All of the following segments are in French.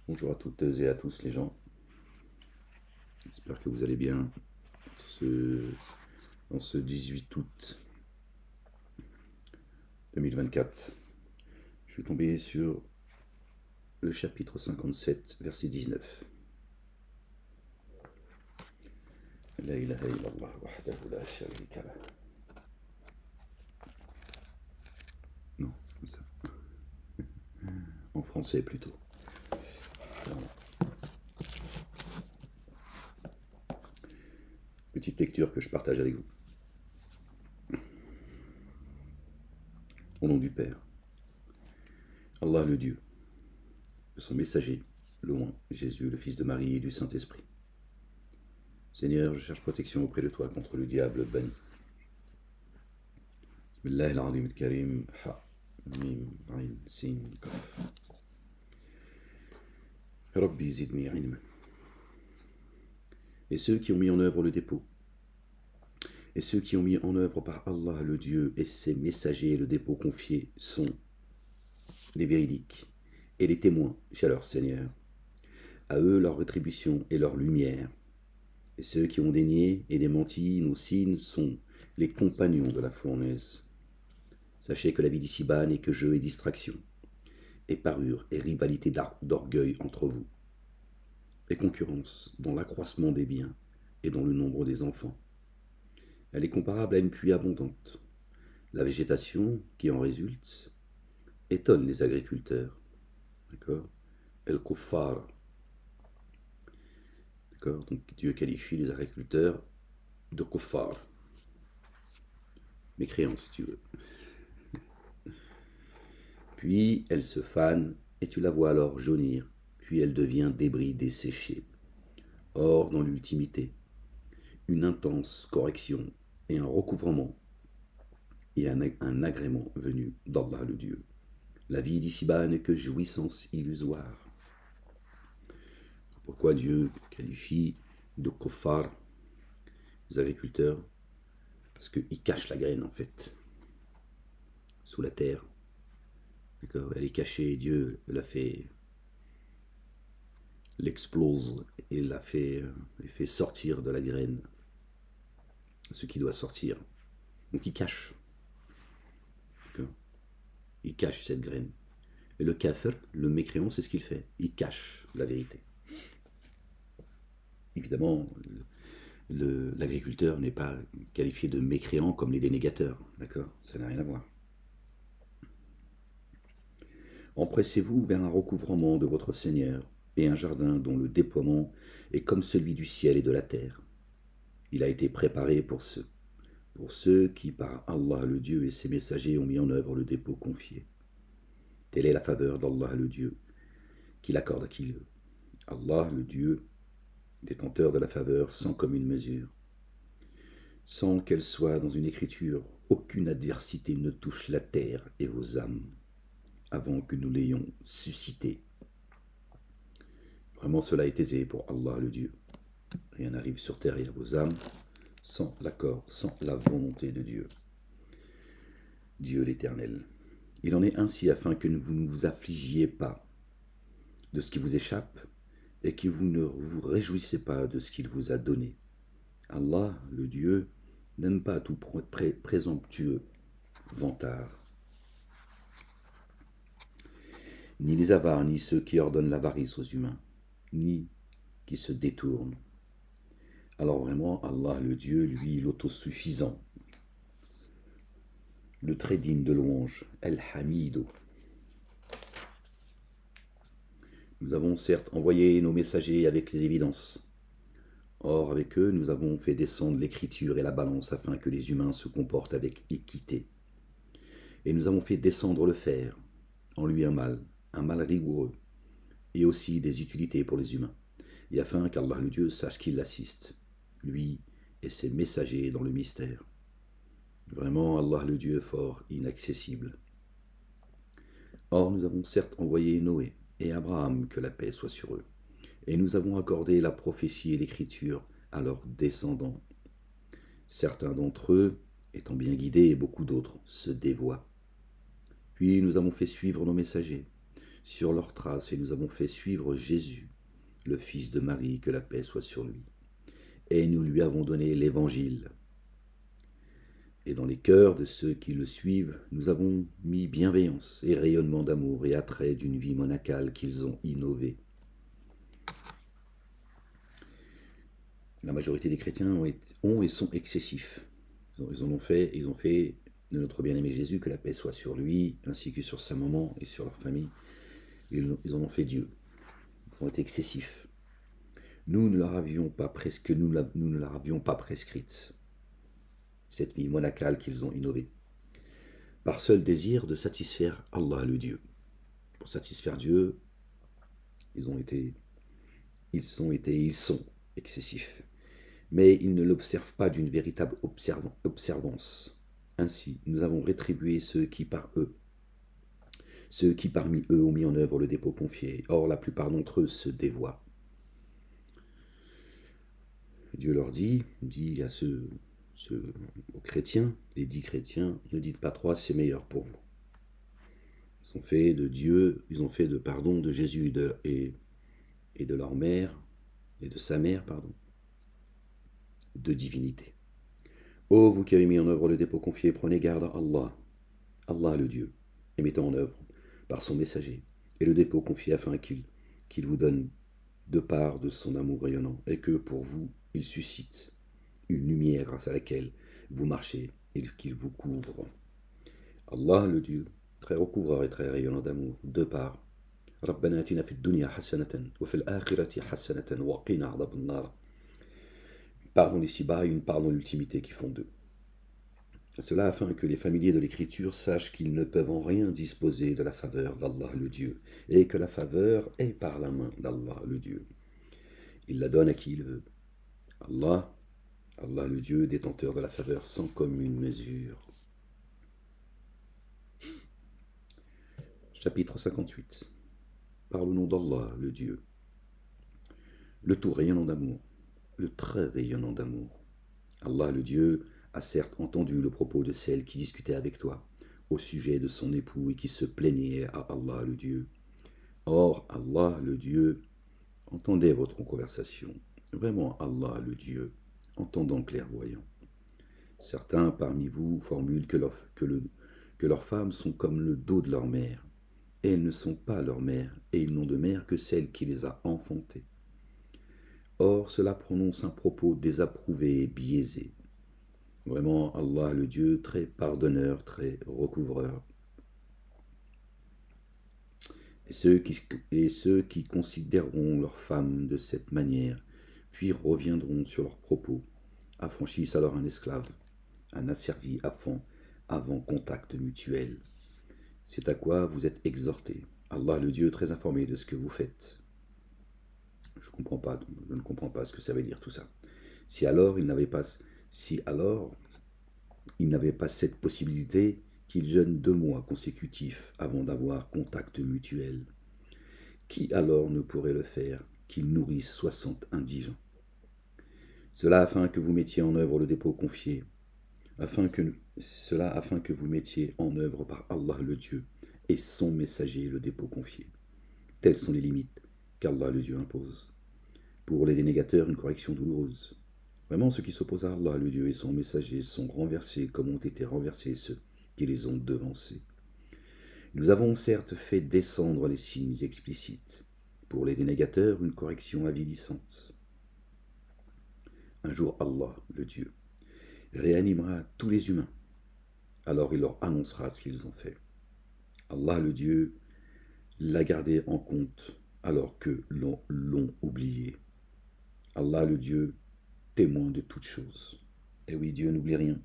Bonjour à toutes et à tous les gens. J'espère que vous allez bien en ce 18 août 2024. Je suis tombé sur le chapitre 57, verset 19. La ilaha illallah wahdahu la sharika lah. Non, c'est comme ça. En français plutôt. Voilà. Petite lecture que je partage avec vous. Au nom du Père, Allah le Dieu, de son messager, loin, Jésus, le Fils de Marie et du Saint-Esprit. Seigneur, je cherche protection auprès de toi contre le diable banni. Bismillah al-Azim al-Karim, Ha, Mim, Ain, Sin, Kaf. Rabbi zidni ilma. Et ceux qui ont mis en œuvre le dépôt, et ceux qui ont mis en œuvre par Allah le Dieu et ses messagers le dépôt confié sont les véridiques et les témoins chez leur Seigneur. À eux leur rétribution et leur lumière. Et ceux qui ont dénié et démenti nos signes sont les compagnons de la fournaise. Sachez que la vie d'ici-bas n'est que jeu et distraction, et parure et rivalité d'orgueil entre vous, et concurrence dans l'accroissement des biens et dans le nombre des enfants. Elle est comparable à une pluie abondante. La végétation qui en résulte étonne les agriculteurs. D'accord? El Kuffar. D'accord? Donc Dieu qualifie les agriculteurs de Kuffar. Mécréants, si tu veux. Puis elle se fane et tu la vois alors jaunir, puis elle devient débris desséché. Or, dans l'ultimité, une intense correction et un recouvrement et un agrément venu d'Allah le Dieu. La vie d'ici-bas n'est que jouissance illusoire. Pourquoi Dieu qualifie de kuffar les agriculteurs? Parce qu'ils cachent la graine en fait, sous la terre. D'accord? Elle est cachée, Dieu l'a fait, l'explose et l'a fait sortir de la graine ce qui doit sortir. Donc il cache. D'accord? Il cache cette graine. Et le kafir, le mécréant, c'est ce qu'il fait. Il cache la vérité. Évidemment, l'agriculteur n'est pas qualifié de mécréant comme les dénégateurs. D'accord? Ça n'a rien à voir. Empressez-vous vers un recouvrement de votre Seigneur et un jardin dont le déploiement est comme celui du ciel et de la terre. Il a été préparé pour ceux qui, par Allah le Dieu et ses messagers, ont mis en œuvre le dépôt confié. Telle est la faveur d'Allah le Dieu, qu'il accorde à qui il veut. Allah le Dieu, détenteur de la faveur sans commune mesure. Sans qu'elle soit dans une écriture, aucune adversité ne touche la terre et vos âmes, avant que nous l'ayons suscité. Vraiment, cela est aisé pour Allah le Dieu. Rien n'arrive sur terre et à vos âmes sans l'accord, sans la volonté de Dieu. Dieu l'Éternel. Il en est ainsi afin que vous ne vous affligiez pas de ce qui vous échappe et que vous ne vous réjouissez pas de ce qu'il vous a donné. Allah, le Dieu, n'aime pas tout présomptueux vantard, ni les avares, ni ceux qui ordonnent l'avarice aux humains, ni qui se détournent. Alors vraiment, Allah, le Dieu, lui, l'autosuffisant, le très digne de louange, El-Hamido. Nous avons certes envoyé nos messagers avec les évidences. Or, avec eux, nous avons fait descendre l'écriture et la balance afin que les humains se comportent avec équité. Et nous avons fait descendre le fer, en lui un mal rigoureux, et aussi des utilités pour les humains, et afin qu'Allah le Dieu sache qu'il l'assiste, lui et ses messagers dans le mystère. Vraiment, Allah le Dieu fort, inaccessible. Or, nous avons certes envoyé Noé et Abraham, que la paix soit sur eux, et nous avons accordé la prophétie et l'écriture à leurs descendants. Certains d'entre eux, étant bien guidés, et beaucoup d'autres se dévoient. Puis nous avons fait suivre nos messagers, sur leurs traces et nous avons fait suivre Jésus, le fils de Marie, que la paix soit sur lui. Et nous lui avons donné l'Évangile. Et dans les cœurs de ceux qui le suivent, nous avons mis bienveillance et rayonnement d'amour et attrait d'une vie monacale qu'ils ont innové. La majorité des chrétiens ont et sont excessifs. Ils ont fait de notre bien-aimé Jésus, que la paix soit sur lui, ainsi que sur sa maman et sur leur famille. Ils en ont fait Dieu. Ils ont été excessifs. Nous ne leur avions pas prescrite, cette vie monacale qu'ils ont innové, par seul désir de satisfaire Allah le Dieu. Pour satisfaire Dieu, ils sont excessifs. Mais ils ne l'observent pas d'une véritable observance. Ainsi, nous avons rétribué ceux qui parmi eux ont mis en œuvre le dépôt confié. Or, la plupart d'entre eux se dévoient. Dieu leur dit aux chrétiens, les 10 chrétiens, ne dites pas 3, c'est meilleur pour vous. Ils ont fait de Dieu, ils ont fait de pardon de Jésus et de leur mère, et de sa mère, de divinité. Ô vous qui avez mis en œuvre le dépôt confié, prenez garde à Allah, Allah le Dieu, et mettez en œuvre, par son messager, et le dépôt confié afin qu'il vous donne de part de son amour rayonnant, et que pour vous, il suscite une lumière grâce à laquelle vous marchez et qu'il vous couvre. Allah le Dieu, très recouvreur et très rayonnant d'amour, de part. ربنا آتنا في الدنيا حسنة وفي الآخرة حسنة وقنا عذاب النار. Pardon ici-bas et une part dans l'ultimité qui font d'eux. Cela afin que les familiers de l'écriture sachent qu'ils ne peuvent en rien disposer de la faveur d'Allah le Dieu, et que la faveur est par la main d'Allah le Dieu. Il la donne à qui il veut. Allah le Dieu, détenteur de la faveur sans commune mesure. Chapitre 58. Par le nom d'Allah le Dieu, le tout rayonnant d'amour, le très rayonnant d'amour. Allah le Dieu a certes entendu le propos de celle qui discutait avec toi au sujet de son époux et qui se plaignait à Allah le Dieu. Or, Allah le Dieu entendait votre conversation. Vraiment, Allah le Dieu, entendant clairvoyant. Certains parmi vous formulent que leurs femmes sont comme le dos de leur mère, et elles ne sont pas leur mère, et ils n'ont de mère que celle qui les a enfantées. Or, cela prononce un propos désapprouvé et biaisé. Vraiment, Allah le Dieu, très pardonneur, très recouvreur. Et ceux qui considéreront leurs femmes de cette manière, puis reviendront sur leurs propos, affranchissent alors un esclave, un asservi avant contact mutuel. C'est à quoi vous êtes exhortés. Allah le Dieu, très informé de ce que vous faites. Je ne comprends pas ce que ça veut dire tout ça. Si alors il n'avait pas cette possibilité qu'il jeûne 2 mois consécutifs avant d'avoir contact mutuel, qui alors ne pourrait le faire qu'il nourrisse 60 indigents? Cela afin que vous mettiez en œuvre le dépôt confié, afin que vous mettiez en œuvre par Allah le Dieu et son messager le dépôt confié. Telles sont les limites qu'Allah le Dieu impose. Pour les dénégateurs, une correction douloureuse. Vraiment, ceux qui s'opposent à Allah le Dieu et son messager sont renversés comme ont été renversés ceux qui les ont devancés. Nous avons certes fait descendre les signes explicites. Pour les dénégateurs, une correction avilissante. Un jour, Allah, le Dieu, réanimera tous les humains. Alors il leur annoncera ce qu'ils ont fait. Allah, le Dieu, l'a gardé en compte alors que l'ont oublié. Allah, le Dieu, témoin de toutes choses. Et oui, Dieu n'oublie rien.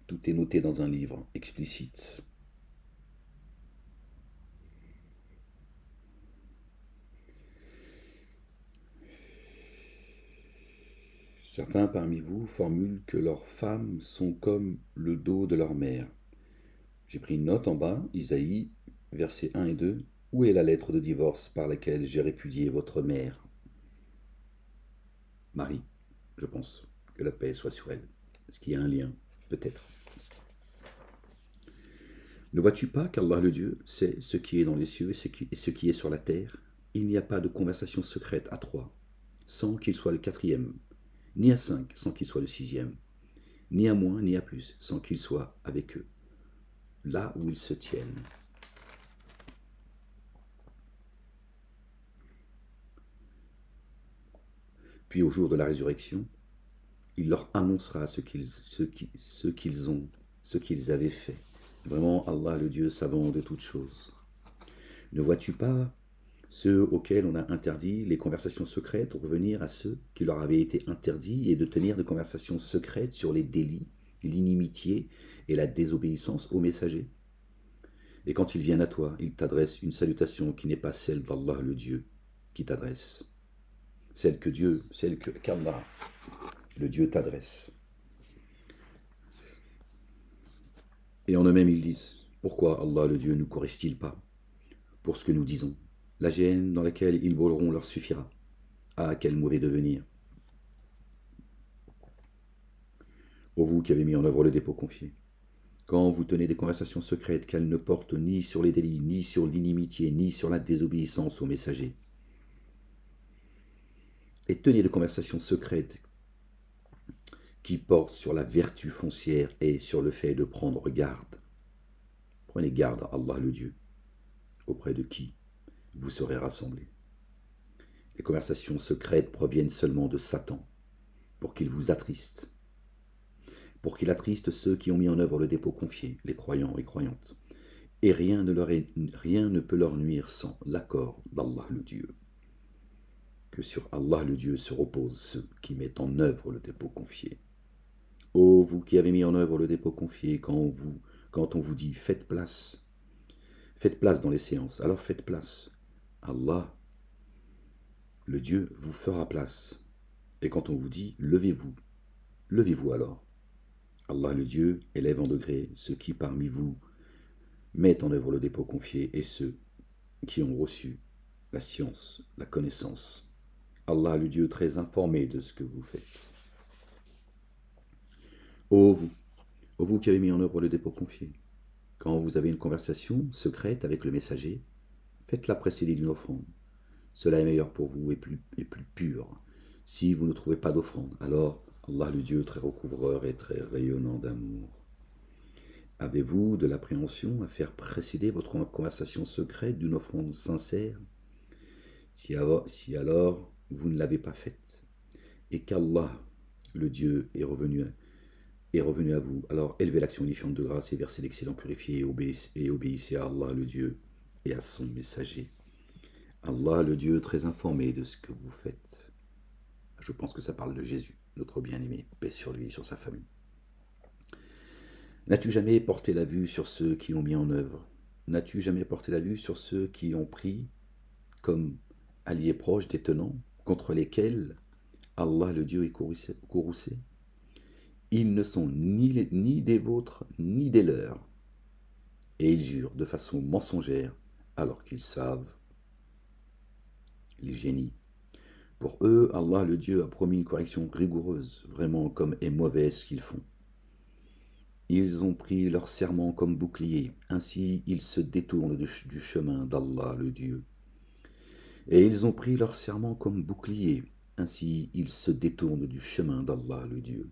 Tout est noté dans un livre explicite. Certains parmi vous formulent que leurs femmes sont comme le dos de leur mère. J'ai pris une note en bas, Isaïe, versets 1 et 2. Où est la lettre de divorce par laquelle j'ai répudié votre mère? Marie, je pense, que la paix soit sur elle. Est-ce qu'il y a un lien? Peut-être. Ne vois-tu pas qu'Allah le Dieu sait ce qui est dans les cieux et ce qui est sur la terre? Il n'y a pas de conversation secrète à trois, sans qu'il soit le quatrième, ni à cinq, sans qu'il soit le sixième, ni à moins, ni à plus, sans qu'il soit avec eux, là où ils se tiennent. Puis au jour de la résurrection, il leur annoncera ce qu'ils avaient fait. Vraiment, Allah le Dieu savant de toutes choses. Ne vois-tu pas ceux auxquels on a interdit les conversations secrètes revenir à ceux qui leur avaient été interdits et de tenir des conversations secrètes sur les délits, l'inimitié et la désobéissance aux messagers? Et quand ils viennent à toi, ils t'adressent une salutation qui n'est pas celle d'Allah le Dieu qui t'adresse, celle qu'Allah le Dieu t'adresse. Et en eux-mêmes ils disent, pourquoi Allah le Dieu nous corrige-t-il pas pour ce que nous disons? La gêne dans laquelle ils voleront leur suffira. Ah, quel mauvais devenir! Ô vous qui avez mis en œuvre le dépôt confié, quand vous tenez des conversations secrètes qu'elles ne portent ni sur les délits, ni sur l'inimitié, ni sur la désobéissance aux messagers, et tenez des conversations secrètes qui portent sur la vertu foncière et sur le fait de prendre garde. Prenez garde à Allah le Dieu, auprès de qui vous serez rassemblés. Les conversations secrètes proviennent seulement de Satan, pour qu'il vous attriste, pour qu'il attriste ceux qui ont mis en œuvre le dépôt confié, les croyants et croyantes. Et rien ne peut leur nuire sans l'accord d'Allah le Dieu. Que sur Allah le Dieu se reposent ceux qui mettent en œuvre le dépôt confié. Ô vous qui avez mis en œuvre le dépôt confié, quand on vous dit faites place dans les séances, alors faites place. Allah, le Dieu, vous fera place. Et quand on vous dit levez-vous, levez-vous alors. Allah le Dieu élève en degré ceux qui parmi vous mettent en œuvre le dépôt confié et ceux qui ont reçu la science, la connaissance. Allah le Dieu très informé de ce que vous faites. Ô vous qui avez mis en œuvre le dépôt confié, quand vous avez une conversation secrète avec le messager, faites-la précéder d'une offrande. Cela est meilleur pour vous et plus pur. Si vous ne trouvez pas d'offrande, alors Allah le Dieu très recouvreur et très rayonnant d'amour. Avez-vous de l'appréhension à faire précéder votre conversation secrète d'une offrande sincère? Si alors vous ne l'avez pas faite, et qu'Allah le Dieu est revenu à vous, alors élevez l'action unifiante de grâce et versez l'excédent purifié et obéissez à Allah le Dieu et à son messager. Allah le Dieu très informé de ce que vous faites. Je pense que ça parle de Jésus, notre bien-aimé, paix sur lui et sur sa famille. N'as-tu jamais porté la vue sur ceux qui ont mis en œuvre? N'as-tu jamais porté la vue sur ceux qui ont pris comme alliés proches des tenants contre lesquels Allah le Dieu est courroucé? Ils ne sont ni des vôtres ni des leurs, et ils jurent de façon mensongère alors qu'ils savent. Les génies. Pour eux, Allah le Dieu a promis une correction rigoureuse, vraiment comme est mauvais ce qu'ils font. Ils ont pris leur serment comme bouclier, ainsi ils se détournent du chemin d'Allah le Dieu. Et ils ont pris leur serment comme bouclier, ainsi ils se détournent du chemin d'Allah le Dieu.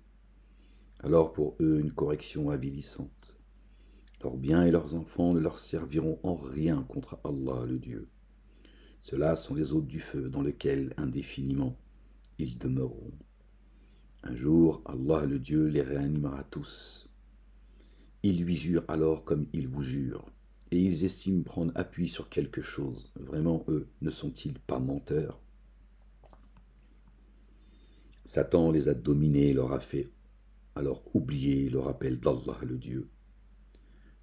Alors pour eux une correction avilissante. Leurs biens et leurs enfants ne leur serviront en rien contre Allah le Dieu. Ceux-là sont les hôtes du feu dans lequel indéfiniment ils demeureront. Un jour, Allah le Dieu les réanimera tous. Ils lui jurent alors comme ils vous jurent, et ils estiment prendre appui sur quelque chose. Vraiment, eux, ne sont-ils pas menteurs? Satan les a dominés et leur a fait alors oublier le rappel d'Allah le Dieu.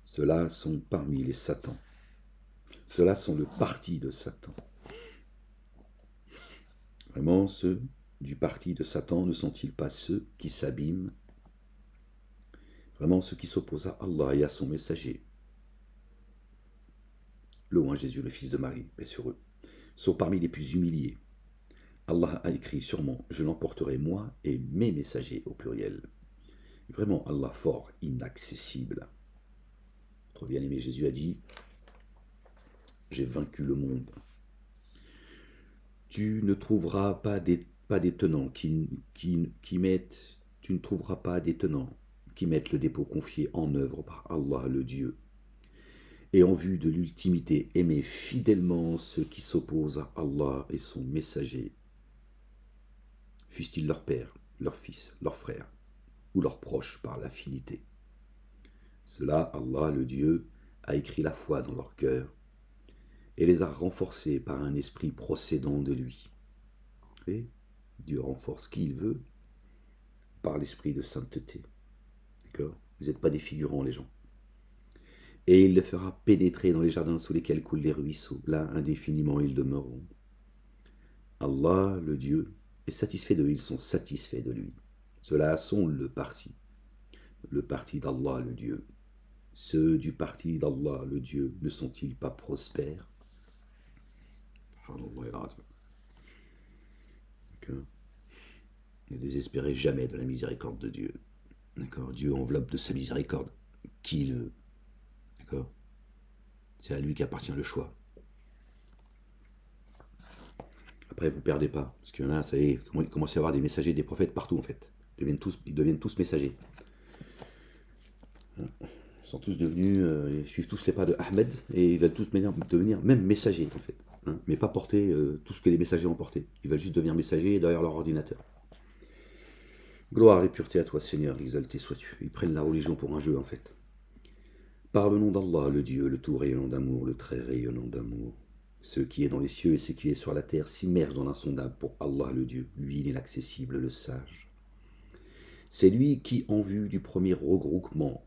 Ceux-là sont parmi les Satans. Ceux-là sont le parti de Satan. Vraiment, ceux du parti de Satan ne sont-ils pas ceux qui s'abîment? Vraiment, ceux qui s'opposent à Allah et à son messager. Louange Jésus, le fils de Marie, paix sur eux, sont parmi les plus humiliés. Allah a écrit sûrement, je l'emporterai moi et mes messagers au pluriel. Vraiment, Allah fort, inaccessible. Notre bien-aimé Jésus a dit, j'ai vaincu le monde. Tu ne trouveras pas des tenants qui mettent, tu ne trouveras pas des tenants qui mettent le dépôt confié en œuvre par Allah le Dieu. Et en vue de l'ultimité, aimer fidèlement ceux qui s'opposent à Allah et son messager, fussent-ils leur père, leur fils, leur frère, ou leurs proches par l'affinité. Cela, Allah le Dieu, a écrit la foi dans leur cœur et les a renforcés par un esprit procédant de lui. Et Dieu renforce qui il veut par l'esprit de sainteté. D'accord ? Vous n'êtes pas des figurants, les gens. Et il les fera pénétrer dans les jardins sous lesquels coulent les ruisseaux. Là, indéfiniment, ils demeureront. Allah, le Dieu, est satisfait d'eux. Ils sont satisfaits de lui. Ceux-là sont le parti d'Allah, le Dieu. Ceux du parti d'Allah, le Dieu, ne sont-ils pas prospères? Ne désespérez jamais de la miséricorde de Dieu. D'accord ? Dieu enveloppe de sa miséricorde qui il veut. D'accord ? C'est à lui qu'appartient le choix. Après, vous ne perdez pas. Parce qu'il y en a, ça y est, il commence à y avoir des messagers, des prophètes partout en fait. Ils deviennent tous messagers. Ils sont tous devenus, ils suivent tous les pas de Ahmed et ils veulent tous devenir même messagers en fait. Hein, mais pas porter tout ce que les messagers ont porté. Ils veulent juste devenir messagers derrière leur ordinateur. Gloire et pureté à toi Seigneur, exalté sois-tu. Ils prennent la religion pour un jeu en fait. Par le nom d'Allah, le Dieu, le tout rayonnant d'amour, le très rayonnant d'amour. Ce qui est dans les cieux et ce qui est sur la terre s'immergent dans l'insondable pour Allah le Dieu. Lui, l'inaccessible, le sage. C'est lui qui, en vue du premier regroupement,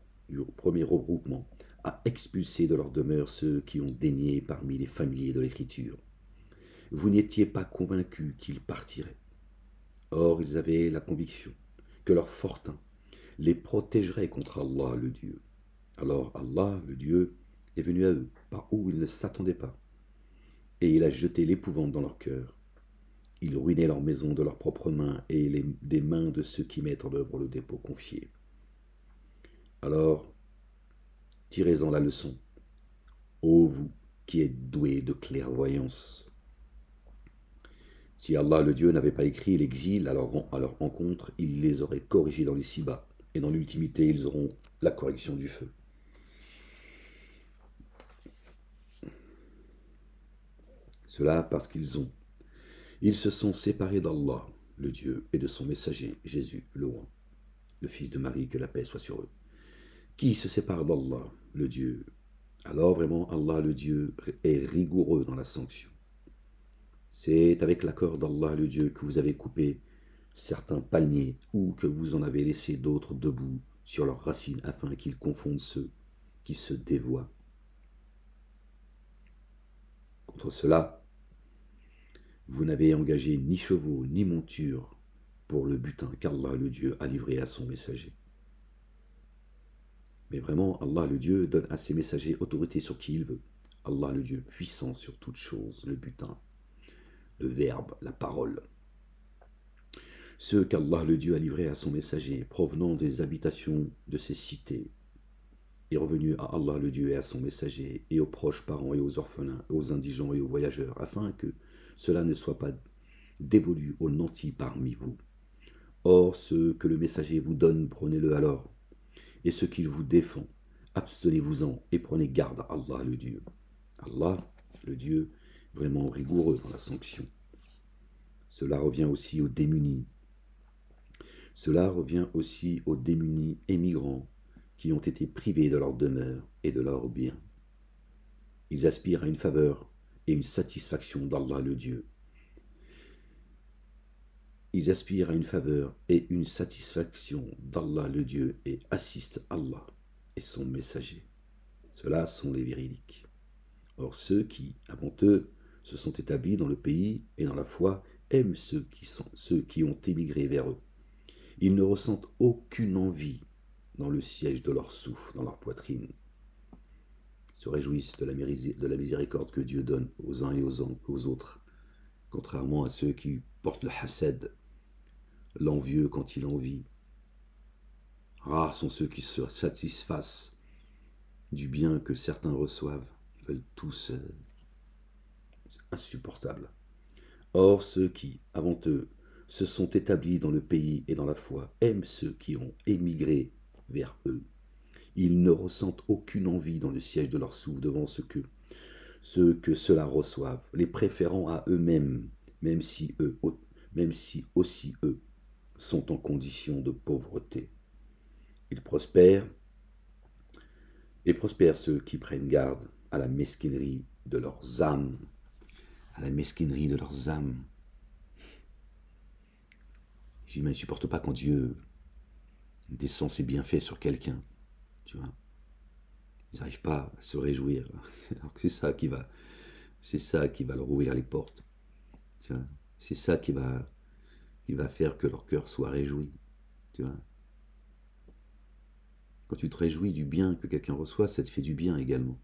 a expulsé de leur demeure ceux qui ont daigné parmi les familiers de l'écriture. Vous n'étiez pas convaincus qu'ils partiraient. Or, ils avaient la conviction que leur fortin les protégerait contre Allah le Dieu. Alors Allah le Dieu est venu à eux par où ils ne s'attendaient pas, et il a jeté l'épouvante dans leur cœur. Il ruinait leurs maisons de leurs propres mains et des mains de ceux qui mettent en œuvre le dépôt confié. Alors, tirez-en la leçon, ô vous qui êtes doués de clairvoyance. Si Allah le Dieu n'avait pas écrit l'exil à leur rencontre, il les aurait corrigés dans les ci-bas, et dans l'ultimité, ils auront la correction du feu. Cela parce ils se sont séparés d'Allah, le Dieu, et de son messager, Jésus, le roi, le fils de Marie, que la paix soit sur eux. Qui se sépare d'Allah, le Dieu? Alors vraiment, Allah, le Dieu, est rigoureux dans la sanction. C'est avec l'accord d'Allah, le Dieu, que vous avez coupé certains palmiers ou que vous en avez laissé d'autres debout sur leurs racines afin qu'ils confondent ceux qui se dévoient. Contre cela, vous n'avez engagé ni chevaux ni montures pour le butin qu'Allah le Dieu a livré à son messager. Mais vraiment, Allah le Dieu donne à ses messagers autorité sur qui il veut. Allah le Dieu puissant sur toute chose, le butin, le verbe, la parole. Ceux qu'Allah le Dieu a livrés à son messager, provenant des habitations de ses cités, est revenu à Allah le Dieu et à son messager, et aux proches parents et aux orphelins, aux indigents et aux voyageurs, afin que cela ne soit pas dévolu aux nantis parmi vous. Or, ce que le messager vous donne, prenez-le alors, et ce qu'il vous défend, abstenez-vous-en, et prenez garde à Allah le Dieu. Allah, le Dieu, vraiment rigoureux dans la sanction. Cela revient aussi aux démunis. Cela revient aussi aux démunis émigrants qui ont été privés de leur demeure et de leurs biens. Ils aspirent à une faveur et une satisfaction d'Allah le Dieu. Ils aspirent à une faveur et une satisfaction d'Allah le Dieu et assistent Allah et son messager. Ceux-là sont les véridiques. Or ceux qui, avant eux, se sont établis dans le pays et dans la foi, aiment ceux qui ont émigré vers eux. Ils ne ressentent aucune envie dans le siège de leur souffle, dans leur poitrine. Ils se réjouissent de la miséricorde que Dieu donne aux uns et aux autres, contrairement à ceux qui portent le hasad, l'envieux quand il envie. Rares sont ceux qui se satisfassent du bien que certains reçoivent. Ils veulent tous... c'est insupportable. Or, ceux qui, avant eux, se sont établis dans le pays et dans la foi, aiment ceux qui ont émigré vers eux. Ils ne ressentent aucune envie dans le siège de leur souffle devant ceux que ceux-là reçoivent, les préférant à eux-mêmes, même si aussi eux sont en condition de pauvreté. Ils prospèrent, et prospèrent ceux qui prennent garde à la mesquinerie de leurs âmes. À la mesquinerie de leurs âmes. Les humains ne supportent pas quand Dieu descend ses bienfaits sur quelqu'un. Tu vois. Ils n'arrivent pas à se réjouir. Alors que c'est ça qui va leur ouvrir les portes. Tu vois. C'est ça qui va faire que leur cœur soit réjoui. Tu vois. Quand tu te réjouis du bien que quelqu'un reçoit, ça te fait du bien également.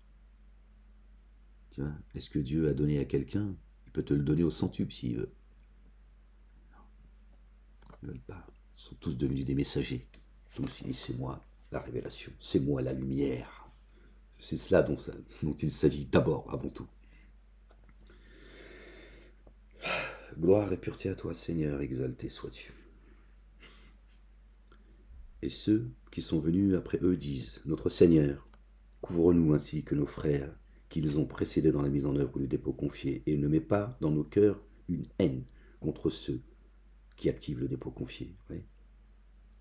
Tu vois. Est-ce que Dieu a donné à quelqu'un? Il peut te le donner au centuple s'il veut. Non. Ils ne veulent pas. Ils sont tous devenus des messagers. Tous, ils disent, c'est moi la révélation, c'est moi la lumière. C'est cela dont il s'agit d'abord, avant tout. Gloire et pureté à toi, Seigneur, exalté sois-tu. Et ceux qui sont venus après eux disent, notre Seigneur, couvre-nous ainsi que nos frères qui nous ont précédés dans la mise en œuvre du dépôt confié, et ne mets pas dans nos cœurs une haine contre ceux qui activent le dépôt confié. Oui.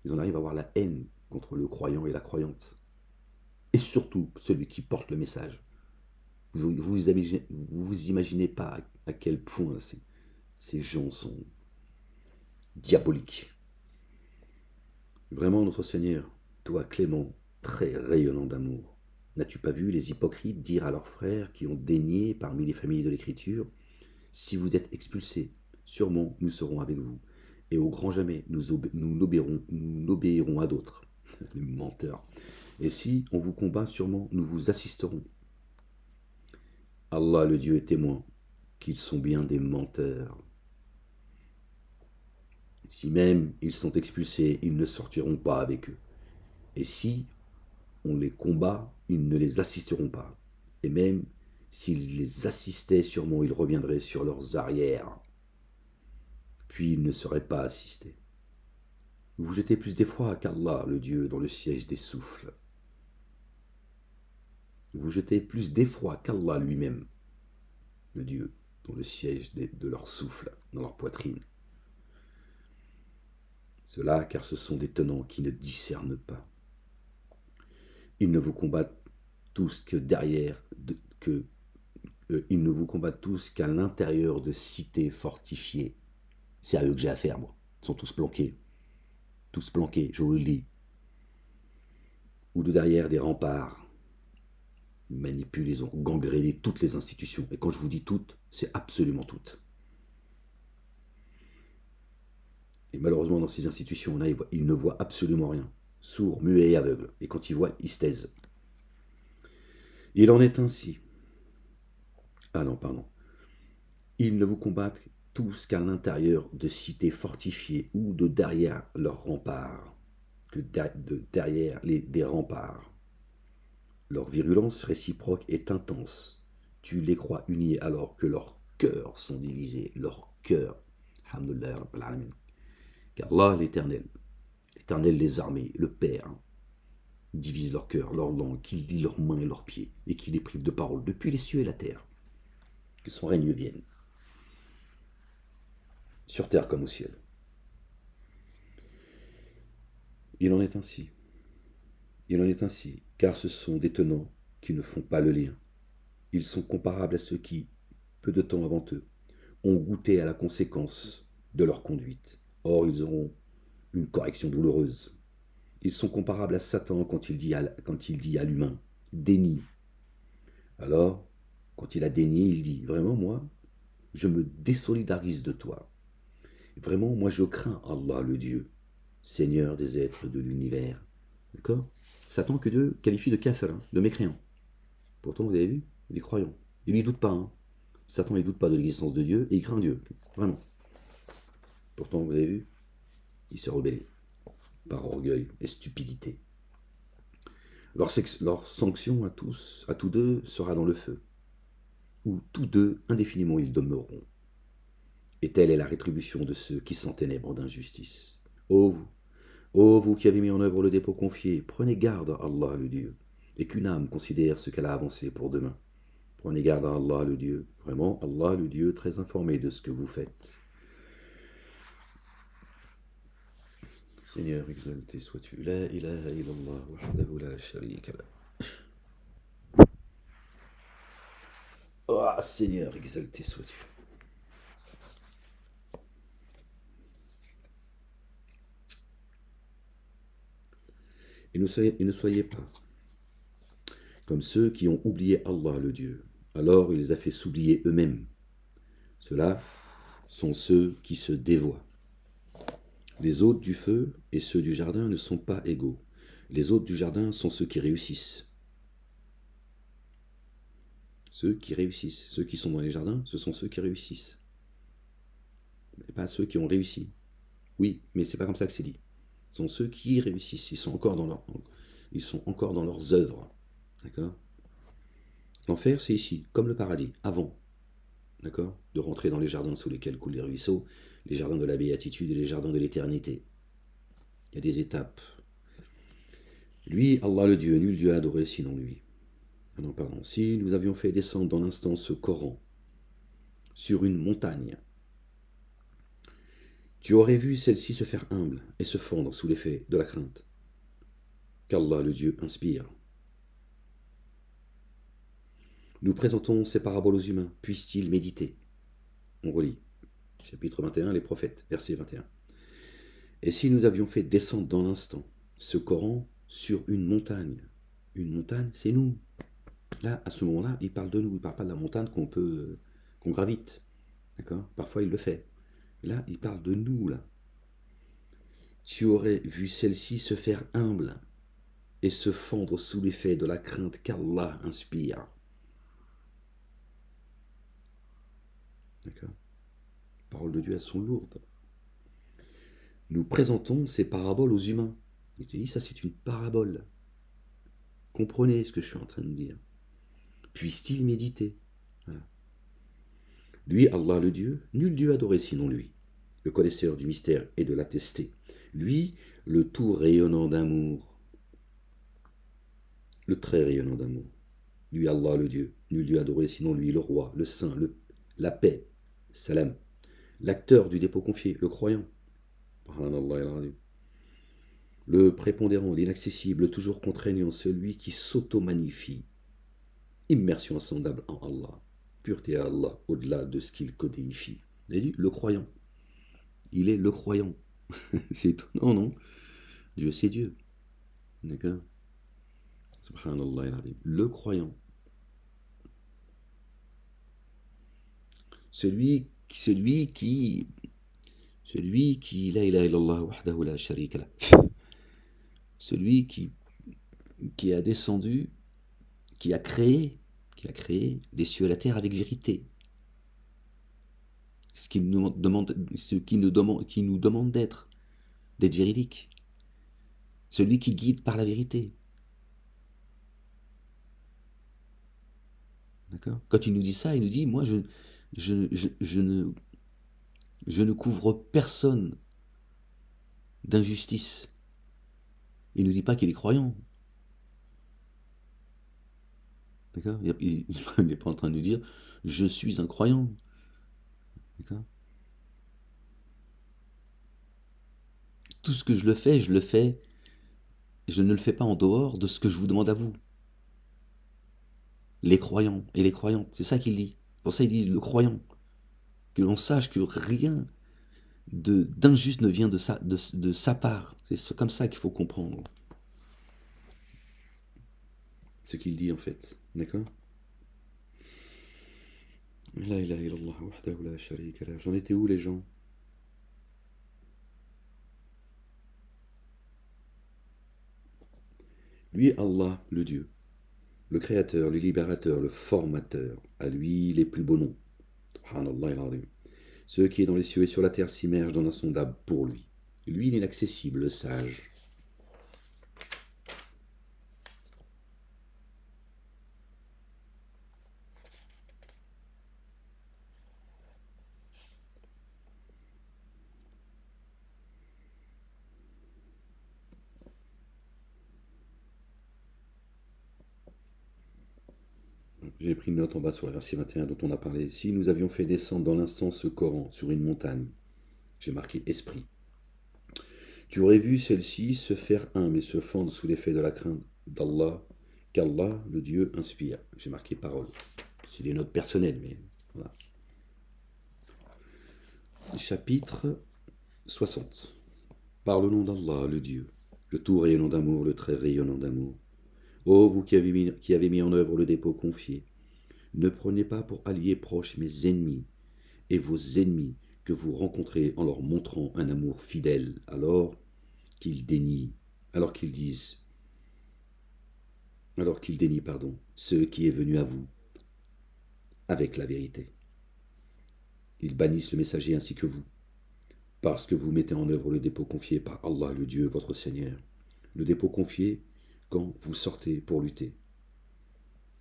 Ils en arrivent à avoir la haine contre le croyant et la croyante. Et surtout celui qui porte le message. Vous imaginez pas à quel point ces gens sont diaboliques. Vraiment, notre Seigneur, toi clément, très rayonnant d'amour, n'as-tu pas vu les hypocrites dire à leurs frères qui ont daigné parmi les familles de l'Écriture, si vous êtes expulsés, sûrement nous serons avec vous, et au grand jamais nous n'obéirons à d'autres. Les menteurs. Et si on vous combat, sûrement nous vous assisterons. Allah le Dieu est témoin qu'ils sont bien des menteurs. Si même ils sont expulsés, ils ne sortiront pas avec eux. Et si on les combat, ils ne les assisteront pas. Et même s'ils les assistaient, sûrement ils reviendraient sur leurs arrières. Puis ils ne seraient pas assistés. Vous jetez plus d'effroi qu'Allah, le Dieu, dans le siège des souffles. Vous jetez plus d'effroi qu'Allah lui-même, le Dieu, dans le siège de leur souffle, dans leur poitrine. Cela, car ce sont des tenants qui ne discernent pas. Ils ne vous combattent tous que derrière, ils ne vous combattent tous qu'à l'intérieur de cités fortifiées. C'est à eux que j'ai affaire, moi. Ils sont tous planqués, je vous le dis. Ou de derrière des remparts. Ils manipulent, ils ont gangréné toutes les institutions. Et quand je vous dis toutes, c'est absolument toutes. Et malheureusement, dans ces institutions-là, ils ne voient absolument rien. Sourds, muets et aveugles. Et quand ils voient, ils se taisent. Il en est ainsi. Ah non, pardon. Ils ne vous combattent tous qu'à l'intérieur de cités fortifiées ou de derrière leurs remparts. Derrière des remparts. Leur virulence réciproque est intense. Tu les crois unis alors que leurs cœurs sont divisés. Leurs cœurs. Alhamdulillah Rabbil Alamin. Car Allah, l'Éternel des armées, le Père, divise leur cœur, leur langue, qu'il lie leurs mains et leurs pieds, et qu'il les prive de parole depuis les cieux et la terre. Que son règne vienne, sur terre comme au ciel. Il en est ainsi. Il en est ainsi, car ce sont des tenants qui ne font pas le lien. Ils sont comparables à ceux qui, peu de temps avant eux, ont goûté à la conséquence de leur conduite. Or, ils auront une correction douloureuse. Ils sont comparables à Satan quand il dit à l'humain « dénie ». Alors, quand il a dénié, il dit « Vraiment, moi, je me désolidarise de toi. Vraiment, moi, je crains Allah, le Dieu, Seigneur des êtres de l'univers. » D'accord? Satan que Dieu qualifie de kafir, de mécréant. Pourtant, vous avez vu, il est croyant. Il ne doute pas. Hein. Satan ne doute pas de l'existence de Dieu et il craint Dieu. Vraiment. Pourtant, vous avez vu, il s'est rebellé par orgueil et stupidité. Leur sanction à tous deux, sera dans le feu, où tous deux, indéfiniment, ils demeureront. Et telle est la rétribution de ceux qui s'enténèbrent d'injustice. Ô vous qui avez mis en œuvre le dépôt confié, prenez garde à Allah le Dieu, et qu'une âme considère ce qu'elle a avancé pour demain. Prenez garde à Allah le Dieu, vraiment Allah le Dieu très informé de ce que vous faites. Seigneur, exalté sois-tu. La ilaha illallah, wahdahu la sharika lah. Oh Seigneur, exalté sois-tu. Et ne soyez pas comme ceux qui ont oublié Allah le Dieu. Alors il les a fait s'oublier eux-mêmes. Ceux-là sont ceux qui se dévoient. Les hôtes du feu et ceux du jardin ne sont pas égaux. Les hôtes du jardin sont ceux qui réussissent. Ceux qui réussissent. Ceux qui sont dans les jardins, ce sont ceux qui réussissent. Et pas ceux qui ont réussi. Oui, mais c'est pas comme ça que c'est dit. Ce sont ceux qui réussissent. Ils sont encore dans leurs œuvres. D'accord? L'enfer, c'est ici, comme le paradis, avant. D'accord? De rentrer dans les jardins sous lesquels coulent les ruisseaux, les jardins de la béatitude et les jardins de l'éternité. Il y a des étapes. Lui, Allah le Dieu, nul Dieu à adorer sinon lui. Ah non, pardon. Si nous avions fait descendre dans l'instant ce Coran sur une montagne, tu aurais vu celle-ci se faire humble et se fondre sous l'effet de la crainte qu'Allah le Dieu inspire. Nous présentons ces paraboles aux humains, puissent-ils méditer? On relit. Chapitre 21, les prophètes, verset 21. Et si nous avions fait descendre dans l'instant ce Coran sur une montagne, c'est nous. Là, à ce moment-là, il parle de nous, il ne parle pas de la montagne qu'on gravite. D'accord? Parfois, il le fait. Et là, il parle de nous, là. Tu aurais vu celle-ci se faire humble et se fondre sous l'effet de la crainte qu'Allah inspire. D'accord? Les paroles de Dieu, elles sont lourdes. Nous présentons ces paraboles aux humains. Il te dit, ça c'est une parabole. Comprenez ce que je suis en train de dire. Puisse-t-il méditer? Voilà. Lui, Allah le Dieu, nul Dieu adoré sinon lui, le connaisseur du mystère et de l'attesté. Lui, le tout rayonnant d'amour, le très rayonnant d'amour. Lui, Allah le Dieu, nul Dieu adoré sinon lui, le roi, le saint, la paix, salam, l'acteur du dépôt confié, le croyant, le prépondérant, l'inaccessible, le toujours contraignant, celui qui s'auto-magnifie, immersion insondable en Allah, pureté à Allah, au-delà de ce qu'il codifie. Il a dit le croyant. Il est le croyant. C'est étonnant, non? Dieu, c'est Dieu. D'accord? Subhanallah, le croyant. Celui qui la ilaha illallah wahdahu la sharika lah. Celui qui a descendu, qui a créé les cieux et la terre avec vérité. Ce qui nous demande d'être véridique. Celui qui guide par la vérité. D'accord? Quand il nous dit ça, il nous dit, moi je ne couvre personne d'injustice. Il ne nous dit pas qu'il est croyant. D'accord? Il n'est pas en train de nous dire je suis un croyant. D'accord? Tout ce que je ne le fais pas en dehors de ce que je vous demande à vous. Les croyants et les croyantes, c'est ça qu'il dit. Pour ça il dit le croyant. Que l'on sache que rien d'injuste ne vient de sa part. C'est comme ça qu'il faut comprendre ce qu'il dit en fait. D'accord? La ilaha illallah wahdahu la sharika lah. J'en étais où les gens? Lui, Allah, le Dieu, le Créateur, le Libérateur, le Formateur, à lui les plus beaux noms. Subhanallah al-azim. Ce qui est dans les cieux et sur la terre s'immerge dans l'insondable pour lui. Lui, l'inaccessible, le sage. j'ai pris une note en bas sur le verset 21 dont on a parlé. Si nous avions fait descendre dans l'instant ce Coran sur une montagne, j'ai marqué esprit. Tu aurais vu celle-ci se faire un, mais se fendre sous l'effet de la crainte d'Allah, qu'Allah, le Dieu, inspire. J'ai marqué parole. C'est des notes personnelles, mais voilà. Chapitre 60. Par le nom d'Allah, le Dieu, le tout rayonnant d'amour, le très rayonnant d'amour. Ô vous qui avez mis en œuvre le dépôt confié, ne prenez pas pour alliés proches mes ennemis, et vos ennemis que vous rencontrez en leur montrant un amour fidèle, alors qu'ils dénient, alors qu'ils dénient, ce qui est venu à vous avec la vérité. Ils bannissent le messager ainsi que vous, parce que vous mettez en œuvre le dépôt confié par Allah, le Dieu, votre Seigneur. Le dépôt confié quand vous sortez pour lutter.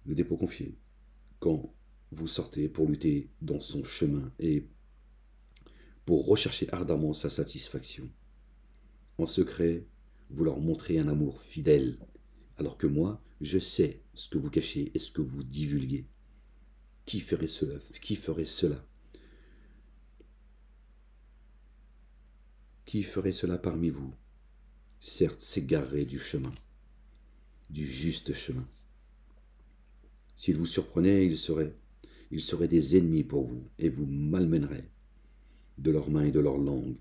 Le dépôt confié quand vous sortez pour lutter dans son chemin et pour rechercher ardemment sa satisfaction. En secret, vous leur montrez un amour fidèle, alors que moi, je sais ce que vous cachez et ce que vous divulguez. Qui ferait cela? Qui ferait cela? Qui ferait cela parmi vous? Certes, s'égarerait du chemin, du juste chemin. S'ils vous surprenaient, ils seraient des ennemis pour vous, et vous malmèneraient de leurs mains et de leur langue,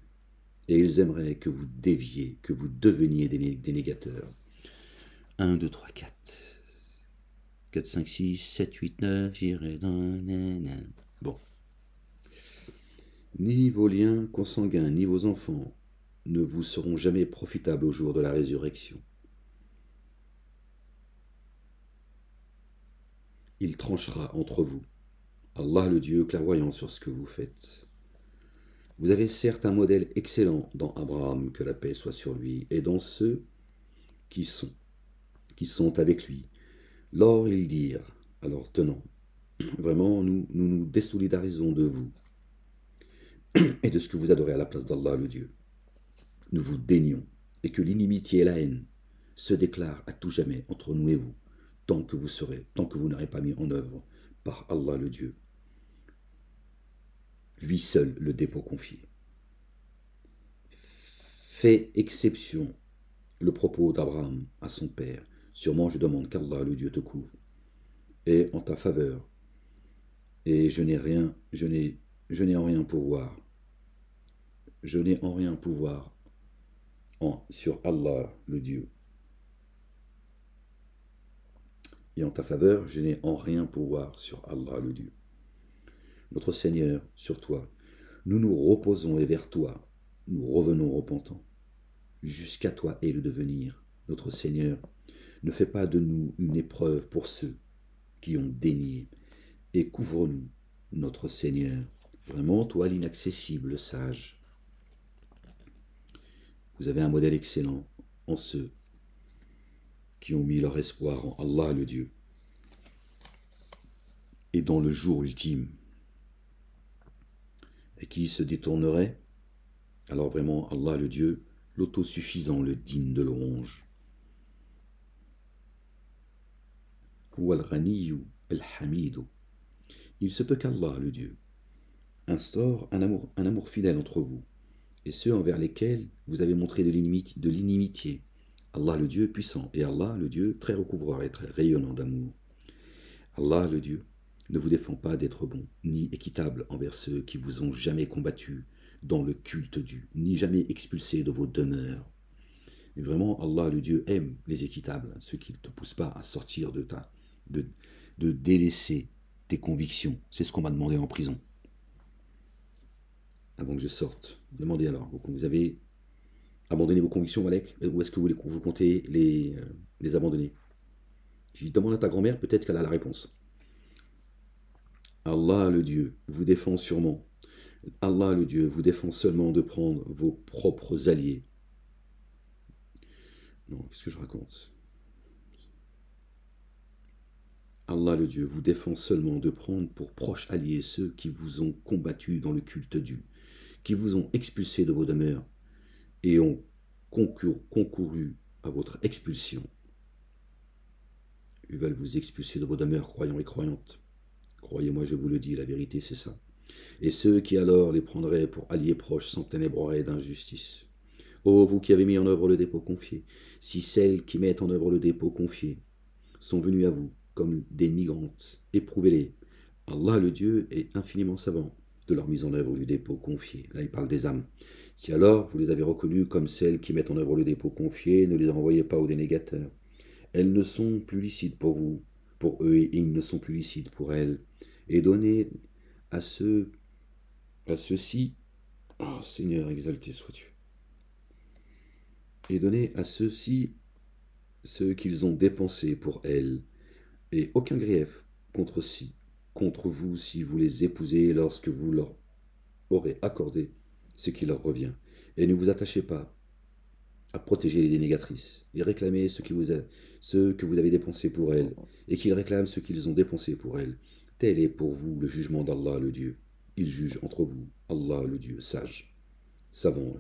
et ils aimeraient que vous déviez, que vous deveniez des négateurs. 1, 2, 3, 4. 4, 5, 6, 7, 8, 9, j'irai dans... Bon. Ni vos liens consanguins, ni vos enfants ne vous seront jamais profitables au jour de la résurrection. Il tranchera entre vous. Allah le Dieu clairvoyant sur ce que vous faites. Vous avez certes un modèle excellent dans Abraham, que la paix soit sur lui, et dans ceux qui sont avec lui. Lors ils dirent, alors tenons, vraiment nous désolidarisons de vous et de ce que vous adorez à la place d'Allah le Dieu. Nous vous dénions, et que l'inimitié et la haine se déclarent à tout jamais entre nous et vous, tant que vous n'aurez pas mis en œuvre par Allah le Dieu, lui seul le dépôt confié. Fait exception le propos d'Abraham à son père. Sûrement je demande qu'Allah le Dieu te couvre, et en ta faveur, et je n'ai en rien pouvoir. Je n'ai en rien pouvoir sur Allah le Dieu. Et en ta faveur, je n'ai en rien pouvoir sur Allah le Dieu. Notre Seigneur, sur toi, nous nous reposons et vers toi, nous revenons repentants. Jusqu'à toi est le devenir. Notre Seigneur, ne fais pas de nous une épreuve pour ceux qui ont dénié, et couvre-nous, notre Seigneur. Vraiment, toi l'inaccessible sage. Vous avez un modèle excellent en ceux qui ont mis leur espoir en Allah le Dieu et dans le jour ultime, et qui se détournerait. Alors vraiment, Allah le Dieu, l'autosuffisant, le digne de louange. Wal-Ghaniyu al-Hamidu. Il se peut qu'Allah le Dieu instaure un amour fidèle entre vous, et ceux envers lesquels vous avez montré de l'inimitié. Allah le Dieu puissant, et Allah le Dieu très recouvreur et très rayonnant d'amour. Allah le Dieu ne vous défend pas d'être bon, ni équitable envers ceux qui vous ont jamais combattu dans le culte du, ni jamais expulsé de vos demeures. Mais vraiment, Allah le Dieu aime les équitables, ceux qui ne te poussent pas à sortir de délaisser tes convictions. C'est ce qu'on m'a demandé en prison. Avant que je sorte, demandez alors, vous avez abandonné vos convictions, Malek, ou est-ce que vous comptez les abandonner? Je demande à ta grand-mère, peut-être qu'elle a la réponse. Allah le Dieu vous défend sûrement. Allah le Dieu vous défend seulement de prendre vos propres alliés. Non, qu'est-ce que je raconte? Allah le Dieu vous défend seulement de prendre pour proches alliés ceux qui vous ont combattu dans le culte du, qui vous ont expulsé de vos demeures et ont concouru à votre expulsion. Ils veulent vous expulser de vos demeures, croyants et croyantes. Croyez-moi, je vous le dis, la vérité c'est ça. Et ceux qui alors les prendraient pour alliés proches s'enténébreraient d'injustice. Ô vous qui avez mis en œuvre le dépôt confié, si celles qui mettent en œuvre le dépôt confié sont venues à vous comme des migrantes, éprouvez-les. Allah le Dieu est infiniment savant de leur mise en œuvre du dépôt confié. Là il parle des âmes. Si alors vous les avez reconnues comme celles qui mettent en œuvre le dépôt confié, ne les renvoyez pas aux dénégateurs. Elles ne sont plus licites pour vous, pour eux, et ils ne sont plus licites pour elles. Et donnez à ceux-ci, oh Seigneur, exalté sois-tu, et donnez à ceux-ci ce qu'ils ont dépensé pour elles, et aucun grief contre vous si vous les épousez lorsque vous leur aurez accordé ce qui leur revient. Et ne vous attachez pas à protéger les dénégatrices, et réclamez ce que vous avez dépensé pour elles, et qu'ils réclament ce qu'ils ont dépensé pour elles. Tel est pour vous le jugement d'Allah le Dieu. Il juge entre vous, Allah le Dieu, sage, savant,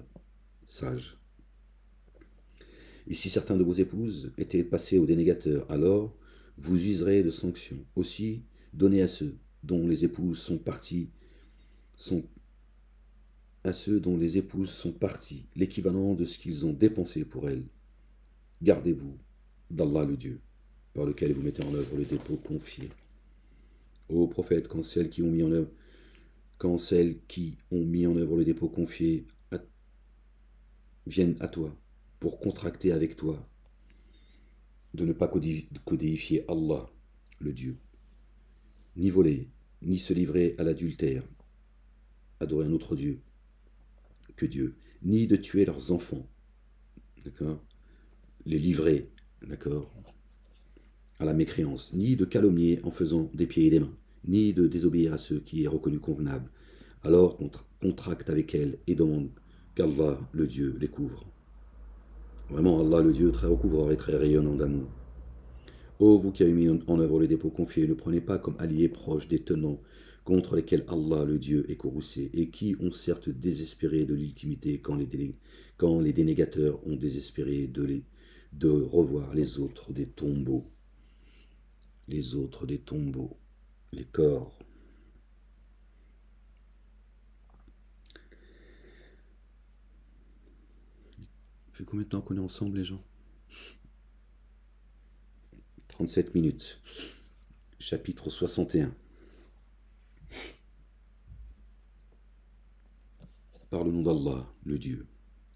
sage. Et si certains de vos épouses étaient passés aux dénégateurs, alors vous userez de sanctions. Aussi, donnez à ceux dont les épouses sont parties, l'équivalent de ce qu'ils ont dépensé pour elles. Gardez-vous d'Allah le Dieu, par lequel vous mettez en œuvre le dépôt confié. Ô prophète, quand celles qui ont mis en œuvre le dépôt confié viennent à toi pour contracter avec toi, de ne pas codéifier Allah, le Dieu, ni voler, ni se livrer à l'adultère, adorer un autre Dieu que Dieu, ni de tuer leurs enfants, d'accord, les livrer, d'accord, à la mécréance, ni de calomnier en faisant des pieds et des mains, ni de désobéir à ceux qui est reconnu convenable. Alors contracte avec elles et demande qu'Allah, le Dieu, les couvre. Vraiment, Allah, le Dieu, très recouvreur et très rayonnant d'amour. Ô vous qui avez mis en œuvre les dépôts confiés, ne prenez pas comme alliés proches des tenants contre lesquels Allah, le Dieu, est courroucé, et qui ont certes désespéré de l'ultimité quand les dénégateurs ont désespéré de revoir les autres des tombeaux. Les autres des tombeaux, les corps. Ça fait combien de temps qu'on est ensemble, les gens? 37 minutes. Chapitre 61. Par le nom d'Allah, le Dieu,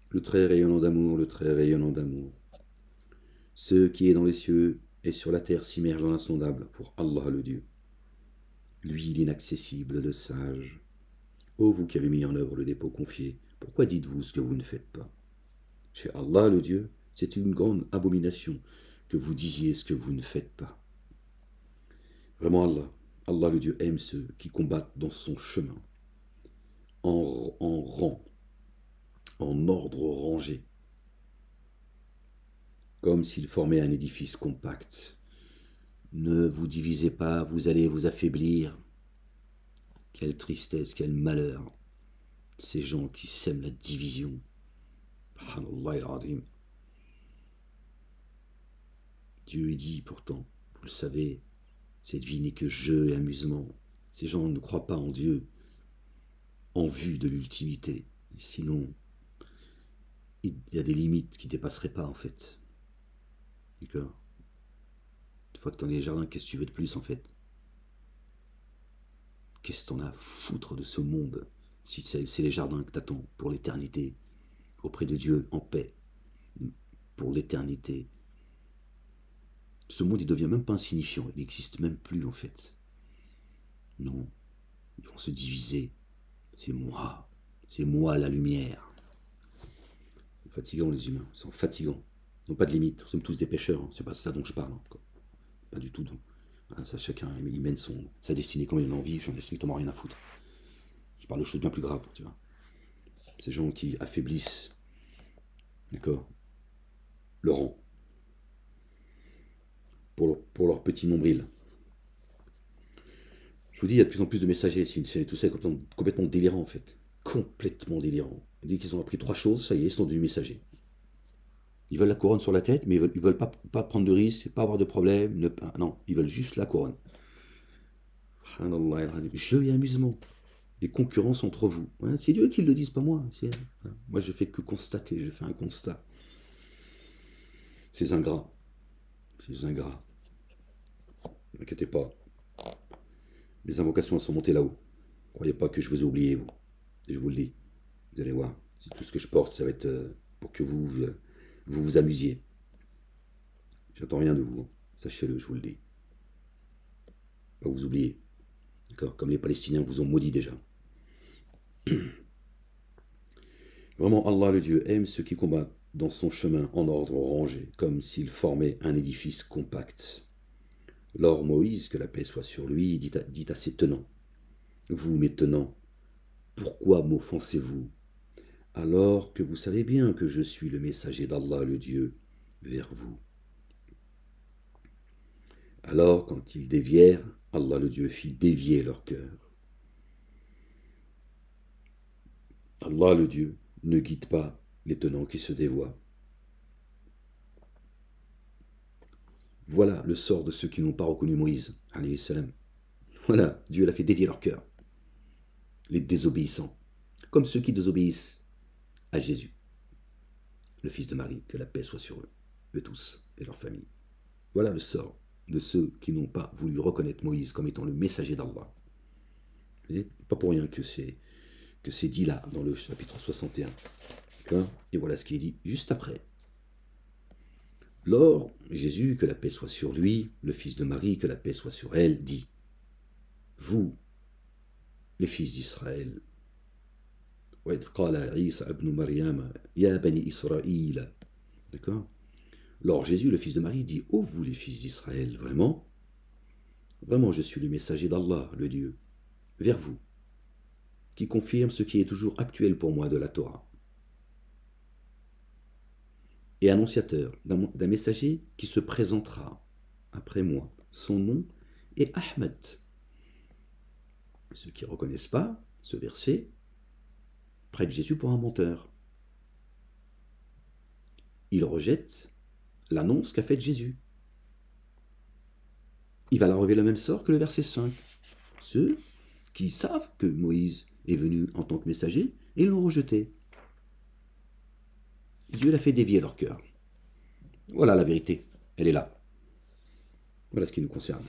le très rayonnant d'amour, le très rayonnant d'amour. Ce qui est dans les cieux et sur la terre s'immerge dans l'insondable pour Allah, le Dieu. Lui, l'inaccessible, le sage. Ô vous qui avez mis en œuvre le dépôt confié, pourquoi dites-vous ce que vous ne faites pas? Chez Allah, le Dieu, c'est une grande abomination que vous disiez ce que vous ne faites pas. Vraiment Allah le Dieu aime ceux qui combattent dans son chemin, en rang, en ordre rangé, comme s'ils formaient un édifice compact. Ne vous divisez pas, vous allez vous affaiblir. Quelle tristesse, quel malheur, ces gens qui sèment la division. Subhanallah al-Azim. Dieu dit pourtant, vous le savez, cette vie n'est que jeu et amusement. Ces gens ne croient pas en Dieu en vue de l'ultimité. Sinon, il y a des limites qui ne dépasseraient pas en fait. D'accord? Une fois que tu es dans les jardins, qu'est-ce que tu veux de plus en fait? Qu'est-ce que t'en as à foutre de ce monde si c'est les jardins que t'attends pour l'éternité, auprès de Dieu, en paix, pour l'éternité? Ce monde, il devient même pas insignifiant, il n'existe même plus en fait. Non, ils vont se diviser. C'est moi la lumière. C'est fatigant les humains, ils sont fatigants. Ils n'ont pas de limite, nous sommes tous des pêcheurs, hein. C'est pas ça dont je parle. Hein. Pas du tout. Voilà, ça, chacun il mène sa destinée comme il en a envie, j'en ai strictement rien à foutre. Je parle de choses bien plus graves, tu vois. Ces gens qui affaiblissent, d'accord, le rang, pour leur petit nombril. Je vous dis, il y a de plus en plus de messagers, tout ça est complètement délirant en fait. Complètement délirant. Dès qu'ils ont appris 3 choses, ça y est, ils sont devenus messagers. Ils veulent la couronne sur la tête, mais ils veulent pas prendre de risques, pas avoir de problème. Non, ils veulent juste la couronne. Jeu et amusement. Les concurrences entre vous. Ouais, c'est Dieu qui le dit, pas moi. Moi, je fais que constater, je fais un constat. Ces ingrats. Ces ingrats. Ne vous inquiétez pas. Mes invocations sont montées là-haut. Ne croyez pas que je vous ai oublié, vous. Je vous le dis. Vous allez voir. C'est tout ce que je porte, ça va être pour que vous amusiez. J'attends rien de vous. Hein. Sachez-le, je vous le dis. Pas vous oubliez. D'accord. Comme les Palestiniens vous ont maudit déjà. Vraiment, Allah le Dieu aime ceux qui combattent dans son chemin en ordre rangé, comme s'ils formaient un édifice compact. Lors Moïse, que la paix soit sur lui, dit à ses tenants, « Vous, mes tenants, pourquoi m'offensez-vous, alors que vous savez bien que je suis le messager d'Allah le Dieu vers vous ?» Alors, quand ils dévièrent, Allah le Dieu fit dévier leur cœur. Allah le Dieu ne guide pas les tenants qui se dévoient. Voilà le sort de ceux qui n'ont pas reconnu Moïse, alayhi salam. Voilà, Dieu l'a fait dévier leur cœur. Les désobéissants, comme ceux qui désobéissent à Jésus, le fils de Marie, que la paix soit sur eux tous et leur famille. Voilà le sort de ceux qui n'ont pas voulu reconnaître Moïse comme étant le messager d'Allah. Pas pour rien que c'est dit là, dans le chapitre 61. Et voilà ce qui est dit juste après. Lors, Jésus, que la paix soit sur lui, le fils de Marie, que la paix soit sur elle, dit « Vous, les fils d'Israël, d'accord. Lors, Jésus, le fils de Marie, dit « Oh, vous, les fils d'Israël, vraiment, vraiment, je suis le messager d'Allah, le Dieu, vers vous, qui confirme ce qui est toujours actuel pour moi de la Torah. Et annonciateur d'un messager qui se présentera après moi. Son nom est Ahmed. » Ceux qui ne reconnaissent pas ce verset prennent Jésus pour un menteur. Ils rejettent l'annonce qu'a faite Jésus. Il va leur arriver le même sort que le verset 5. Ceux qui savent que Moïse est venu en tant que messager et l'ont rejeté. Dieu l'a fait dévier leur cœur. Voilà la vérité, elle est là. Voilà ce qui nous concerne.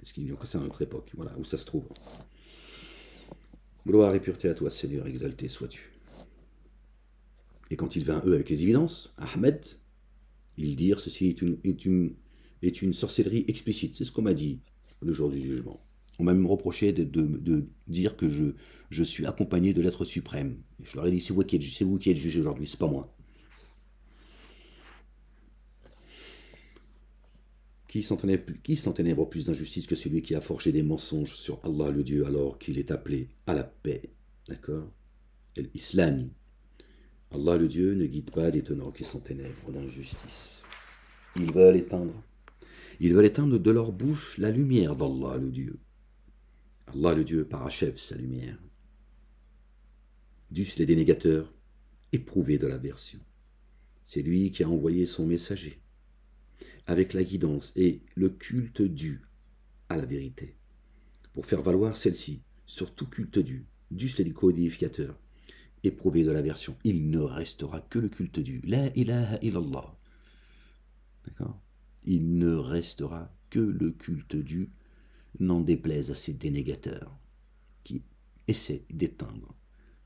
Ce qui nous concerne à notre époque, voilà où ça se trouve. Gloire et pureté à toi, Seigneur, exalté sois-tu. Et quand il vint eux avec les évidences, Ahmed, ils dirent ceci est une sorcellerie explicite. C'est ce qu'on m'a dit le jour du jugement. On m'a même reproché de dire que je suis accompagné de l'être suprême. Et je leur ai dit, c'est vous qui êtes jugé aujourd'hui, c'est pas moi. Qui s'enténèbre plus d'injustice que celui qui a forgé des mensonges sur Allah le Dieu alors qu'il est appelé à la paix. D'accord. L'islam. Allah le Dieu ne guide pas des tenants qui s'enténèbrent d'injustice. Ils veulent éteindre de leur bouche la lumière d'Allah le Dieu. Allah le Dieu parachève sa lumière. Dussent les dénégateurs éprouver de l'aversion. C'est lui qui a envoyé son messager, avec la guidance et le culte dû à la vérité, pour faire valoir celle-ci sur tout culte dû c'est du codificateur, éprouvé de l'aversion. Il ne restera que le culte dû. La ilaha illallah. D'accord. Il ne restera que le culte dû, n'en déplaise à ces dénégateurs qui essaient d'éteindre,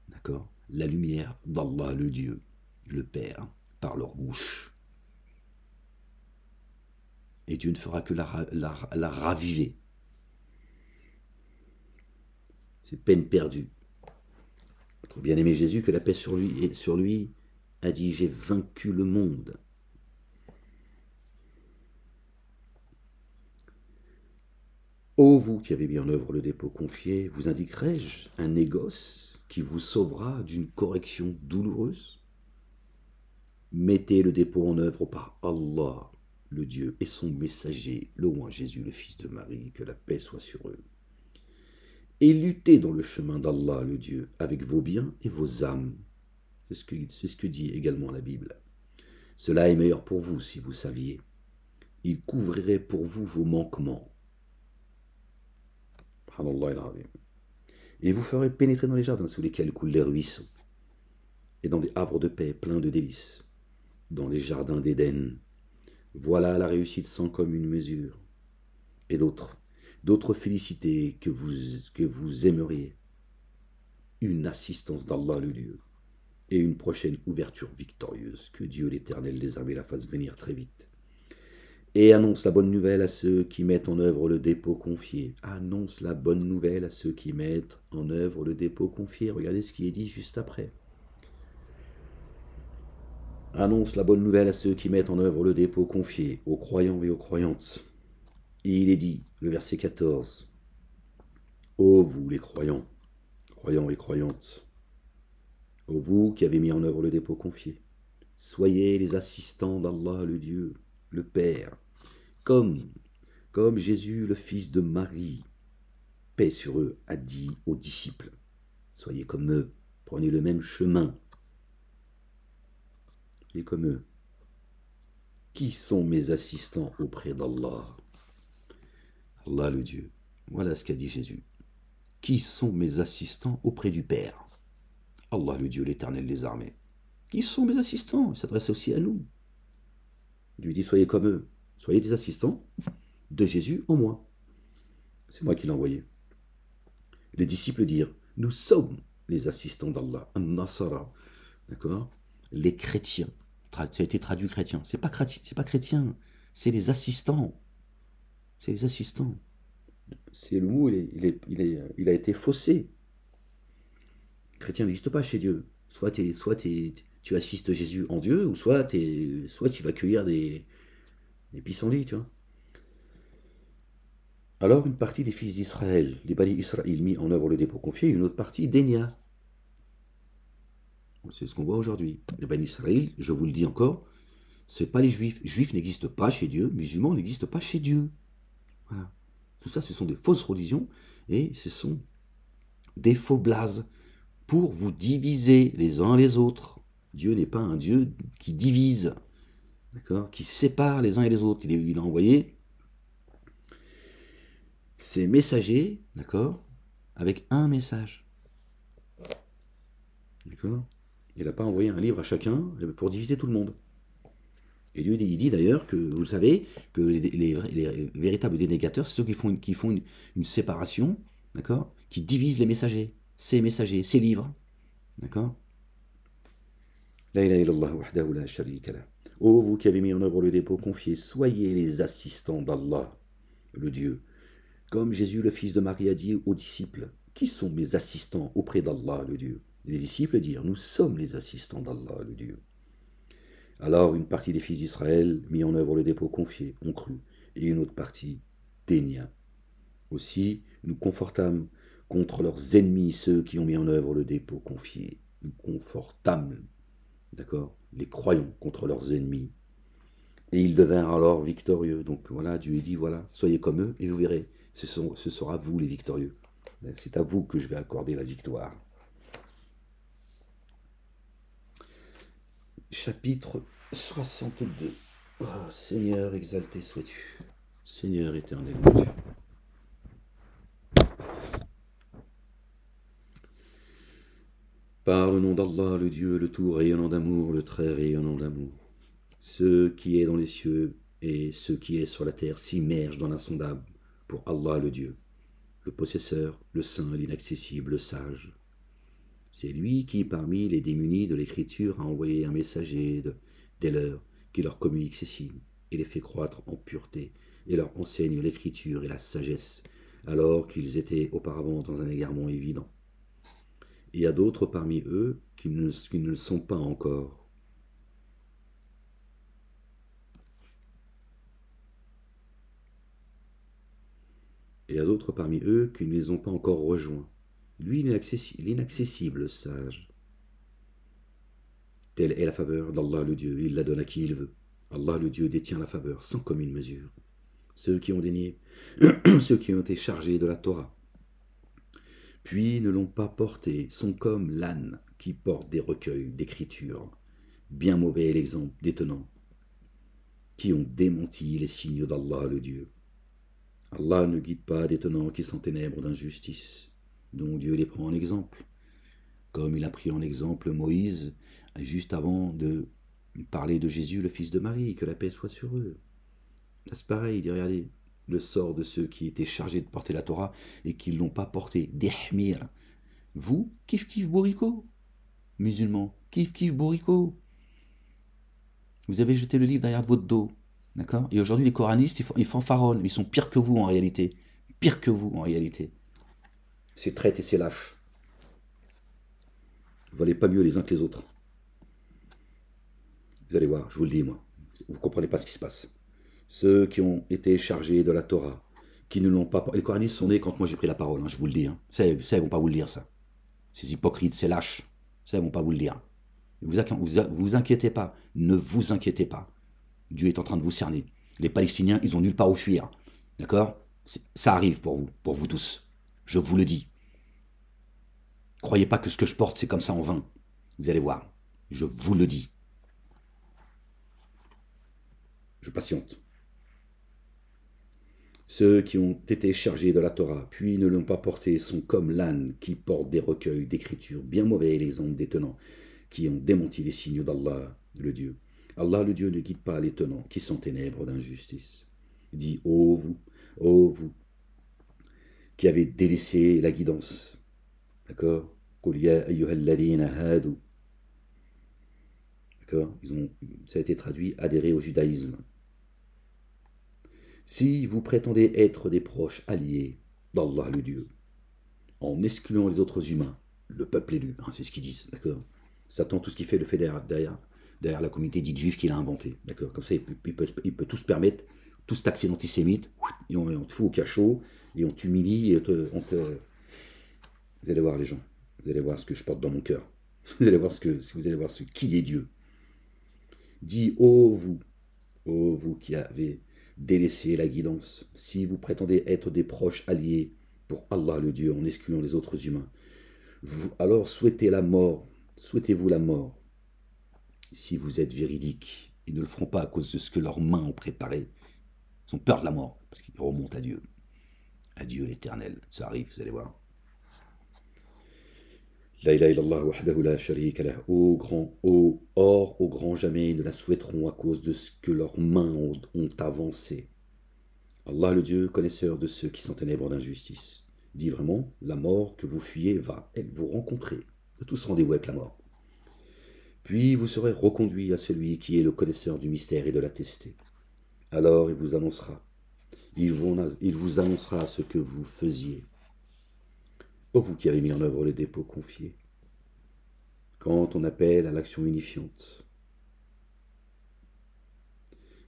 d'accord, la lumière d'Allah le Dieu, le Père, par leur bouche. Et Dieu ne fera que la raviver. C'est peine perdue. Notre bien-aimé Jésus, que la paix sur lui, a dit « J'ai vaincu le monde ». Ô vous qui avez mis en œuvre le dépôt confié, vous indiquerai-je un négoce qui vous sauvera d'une correction douloureuse? Mettez le dépôt en œuvre par Allah, le Dieu, et son messager, le roi Jésus, le fils de Marie, que la paix soit sur eux. Et luttez dans le chemin d'Allah, le Dieu, avec vos biens et vos âmes. C'est ce que dit également la Bible. Cela est meilleur pour vous si vous saviez. Il couvrirait pour vous vos manquements. Et vous ferez pénétrer dans les jardins sous lesquels coulent les ruisseaux, et dans des havres de paix pleins de délices, dans les jardins d'Éden. Voilà la réussite sans commune mesure. Et d'autres félicités que vous aimeriez. Une assistance d'Allah le Dieu, et une prochaine ouverture victorieuse, que Dieu l'Éternel des armées la fasse venir très vite. Et annonce la bonne nouvelle à ceux qui mettent en œuvre le dépôt confié. Annonce la bonne nouvelle à ceux qui mettent en œuvre le dépôt confié. Regardez ce qui est dit juste après. Annonce la bonne nouvelle à ceux qui mettent en œuvre le dépôt confié, aux croyants et aux croyantes. Et il est dit, le verset 14, ô vous les croyants et croyantes, ô vous qui avez mis en œuvre le dépôt confié, soyez les assistants d'Allah le Dieu, le Père, comme Jésus le fils de Marie, paix sur eux, a dit aux disciples, soyez comme eux, prenez le même chemin. Et comme eux. Qui sont mes assistants auprès d'Allah? Allah le Dieu. Voilà ce qu'a dit Jésus. Qui sont mes assistants auprès du Père? Allah le Dieu, l'Éternel des armées. Qui sont mes assistants? Il s'adresse aussi à nous. Il lui dit, soyez comme eux. Soyez des assistants de Jésus en moi. C'est moi qui l'ai envoyé. Les disciples dirent, nous sommes les assistants d'Allah. An-Nasara. D'accord? Les chrétiens. Ça a été traduit chrétien. C'est pas chrétien. C'est les assistants. C'est les assistants. C'est le mot, il a été faussé. Chrétien n'existe pas chez Dieu. Soit tu assistes Jésus en Dieu, ou soit tu vas cueillir des pissenlits, tu vois. Alors une partie des fils d'Israël, les Bani Israël, mis en œuvre le dépôt confié, et une autre partie dénia. C'est ce qu'on voit aujourd'hui. Les Bani Israël, je vous le dis encore, c'est pas les Juifs. Juifs n'existent pas chez Dieu, musulmans n'existent pas chez Dieu. Voilà. Tout ça, ce sont des fausses religions et ce sont des faux blazes pour vous diviser les uns les autres. Dieu n'est pas un Dieu qui divise, d'accord, qui sépare les uns et les autres. Il a envoyé ses messagers, d'accord, avec un message. D'accord. Il n'a pas envoyé un livre à chacun pour diviser tout le monde. Et Dieu il dit d'ailleurs que, vous le savez, que les véritables dénégateurs, c'est ceux qui font une séparation, d'accord, qui divisent les messagers, ces livres. D'accord. La ilaha illallah wahdahu la sharika lah. Ô vous qui avez mis en œuvre le dépôt confié, soyez les assistants d'Allah, le Dieu. Comme Jésus, le fils de Marie, a dit aux disciples, qui sont mes assistants auprès d'Allah, le Dieu? Et les disciples dirent, nous sommes les assistants d'Allah, le Dieu. Alors une partie des fils d'Israël, mis en œuvre le dépôt confié, ont cru, et une autre partie dénia. Aussi, nous confortâmes contre leurs ennemis ceux qui ont mis en œuvre le dépôt confié. Nous confortâmes, d'accord, les croyants contre leurs ennemis. Et ils devinrent alors victorieux. Donc voilà, Dieu dit, voilà, soyez comme eux, et vous verrez, ce sera vous les victorieux. C'est à vous que je vais accorder la victoire. Chapitre 62. Oh, Seigneur, exalté sois-tu. Seigneur éternel, mon Dieu. Par le nom d'Allah, le Dieu, le tout rayonnant d'amour, le très rayonnant d'amour. Ce qui est dans les cieux et ce qui est sur la terre s'immergent dans l'insondable pour Allah, le Dieu, le possesseur, le saint, l'inaccessible, le sage. C'est lui qui, parmi les démunis de l'écriture, a envoyé un messager des leurs qui leur communique ces signes et les fait croître en pureté et leur enseigne l'écriture et la sagesse, alors qu'ils étaient auparavant dans un égarement évident. Il y a d'autres parmi eux qui ne le sont pas encore. Et il y a d'autres parmi eux qui ne les ont pas encore rejoints. Lui, l'inaccessible, le sage. Telle est la faveur d'Allah le Dieu, il la donne à qui il veut. Allah le Dieu détient la faveur sans commune mesure. Ceux qui ont dénié, ceux qui ont été chargés de la Torah, puis ne l'ont pas portée, sont comme l'âne qui porte des recueils d'écriture, Bien mauvais est l'exemple des tenants qui ont démenti les signaux d'Allah le Dieu. Allah ne guide pas des tenants qui sont ténèbres d'injustice, dont Dieu les prend en exemple, comme il a pris en exemple Moïse juste avant de parler de Jésus, le fils de Marie, que la paix soit sur eux. Là, c'est pareil, il dit, regardez, le sort de ceux qui étaient chargés de porter la Torah et qui ne l'ont pas portée, des hmir. Vous, kif bourricot, musulmans, kif bourricot. Vous avez jeté le livre derrière votre dos, d'accord? Et aujourd'hui, les coranistes, ils fanfaronnent, mais ils sont pires que vous en réalité. Pire que vous en réalité. C'est traite et c'est lâche. Vous valez pas mieux les uns que les autres. Vous allez voir, je vous le dis, moi. Vous ne comprenez pas ce qui se passe. Ceux qui ont été chargés de la Torah, qui ne l'ont pas... Les coranistes sont nés quand moi j'ai pris la parole, hein, je vous le dis. Hein. Ça, ils ne vont pas vous le dire, ça. Ces hypocrites, ces lâches, ça, ils ne vont pas vous le dire. Vous inquiétez pas, ne vous inquiétez pas. Dieu est en train de vous cerner. Les Palestiniens, ils ont nulle part où fuir. D'accord? Ça arrive pour vous tous. Je vous le dis. Croyez pas que ce que je porte, c'est comme ça en vain. Vous allez voir. Je vous le dis. Je patiente. Ceux qui ont été chargés de la Torah, puis ne l'ont pas portée, sont comme l'âne qui porte des recueils d'écriture. Bien mauvais est l'exemple des tenants, qui ont démenti les signes d'Allah, le Dieu. Allah, le Dieu, ne guide pas les tenants, qui sont ténèbres d'injustice. Il dit, ô vous, qui avez délaissé la guidance. D'accord? D'accord? Ça a été traduit, adhérer au judaïsme. Si vous prétendez être des proches alliés d'Allah le Dieu, en excluant les autres humains, le peuple élu, hein, c'est ce qu'ils disent, d'accord? Satan, tout ce qu'il fait, le fait derrière la communauté dite juive qu'il a inventée, d'accord? Comme ça, il peut tout se permettre, tout se taxer d'antisémite, et on te fout au cachot, et on t'humilie, et vous allez voir les gens, vous allez voir ce que je porte dans mon cœur, vous allez voir ce qui est Dieu. Dis, ô vous qui avez délaissez la guidance. Si vous prétendez être des proches alliés pour Allah le Dieu en excluant les autres humains, alors souhaitez-vous la mort. Si vous êtes véridique, ils ne le feront pas à cause de ce que leurs mains ont préparé. Ils ont peur de la mort, parce qu'ils remontent à Dieu. À Dieu l'éternel. Ça arrive, vous allez voir. La ilaha illallah wahdahu la sharika lah. Au grand jamais, ils ne la souhaiteront à cause de ce que leurs mains ont avancé. Allah le Dieu, connaisseur de ceux qui sont ténèbres d'injustice, dit vraiment, la mort que vous fuyez va, elle, vous rencontrer. De tous rendez-vous avec la mort. Puis vous serez reconduit à celui qui est le connaisseur du mystère et de la tester. Alors il vous annoncera. Il vous annoncera ce que vous faisiez. Ô vous qui avez mis en œuvre les dépôts confiés, quand on appelle à l'action unifiante,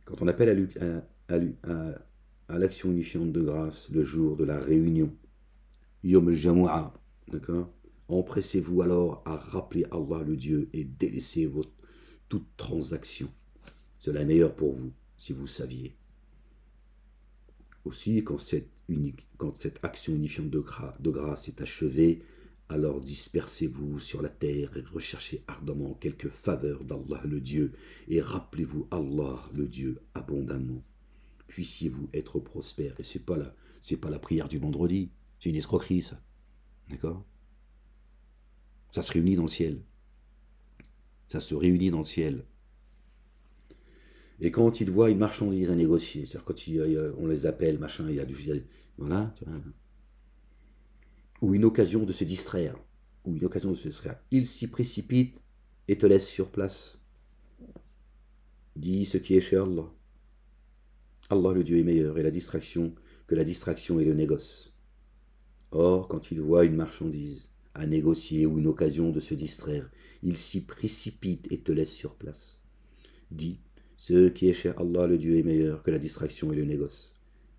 quand on appelle à l'action unifiante de grâce le jour de la réunion, Yom al-Jamu'a, d'accord? Empressez-vous alors à rappeler Allah le Dieu et délaissez toute transaction. Cela est meilleur pour vous si vous saviez. Aussi, quand cette action unifiante de grâce est achevée, alors dispersez-vous sur la terre et recherchez ardemment quelques faveurs d'Allah le Dieu et rappelez-vous Allah le Dieu abondamment. Puissiez-vous être prospères. Et c'est pas la prière du vendredi, c'est une escroquerie ça. D'accord? Ça se réunit dans le ciel. Ça se réunit dans le ciel. Et quand ils voient une marchandise à négocier, c'est-à-dire quand on les appelle, machin, voilà, tu vois, ou une occasion de se distraire, ils s'y précipitent et te laissent sur place. Dis ce qui est chez Allah. Allah le Dieu est meilleur et la distraction que la distraction et le négoce. Or, quand ils voient une marchandise à négocier ou une occasion de se distraire, ils s'y précipitent et te laissent sur place. Dis, ce qui est chez Allah le Dieu est meilleur que la distraction et le négoce.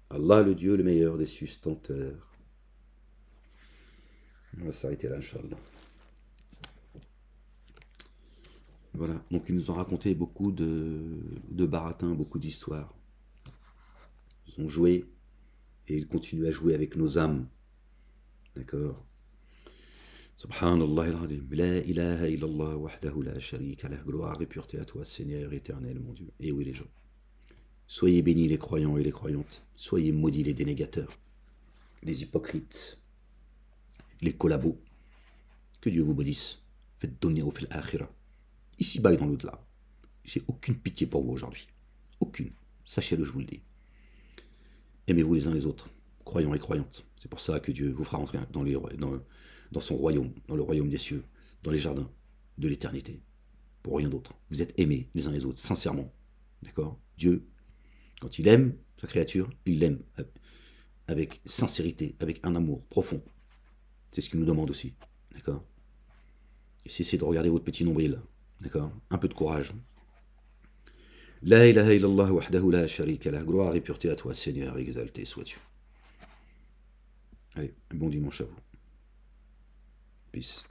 Allah le Dieu le meilleur des sustenteurs. On va s'arrêter là, Inch'Allah. Voilà, donc ils nous ont raconté beaucoup de baratins, beaucoup d'histoires. Ils ont joué et ils continuent à jouer avec nos âmes. D'accord? Subhanallah al-Azim. La ilaha illallah wahdahu la sharika lah. Gloire et pureté à toi, Seigneur éternel, mon Dieu. Et oui, les gens. Soyez bénis les croyants et les croyantes. Soyez maudits les dénégateurs, les hypocrites, les collabos. Que Dieu vous maudisse. Faites donner au fil akhira. Ici-bas et dans l'au-delà. J'ai aucune pitié pour vous aujourd'hui. Aucune. Sachez-le, je vous le dis. Aimez-vous les uns les autres, croyants et croyantes. C'est pour ça que Dieu vous fera entrer dans son royaume, dans le royaume des cieux, dans les jardins de l'éternité. Pour rien d'autre. Vous êtes aimés les uns les autres, sincèrement. D'accord? Dieu, quand il aime sa créature, il l'aime avec sincérité, avec un amour profond. C'est ce qu'il nous demande aussi. D'accord? Et cessez de regarder votre petit nombril. D'accord? Un peu de courage. La ilaha illallah wahdahu la sharika lah. Gloire et pureté à toi, Seigneur, exalté sois-tu. Allez, bon dimanche à vous. Peace.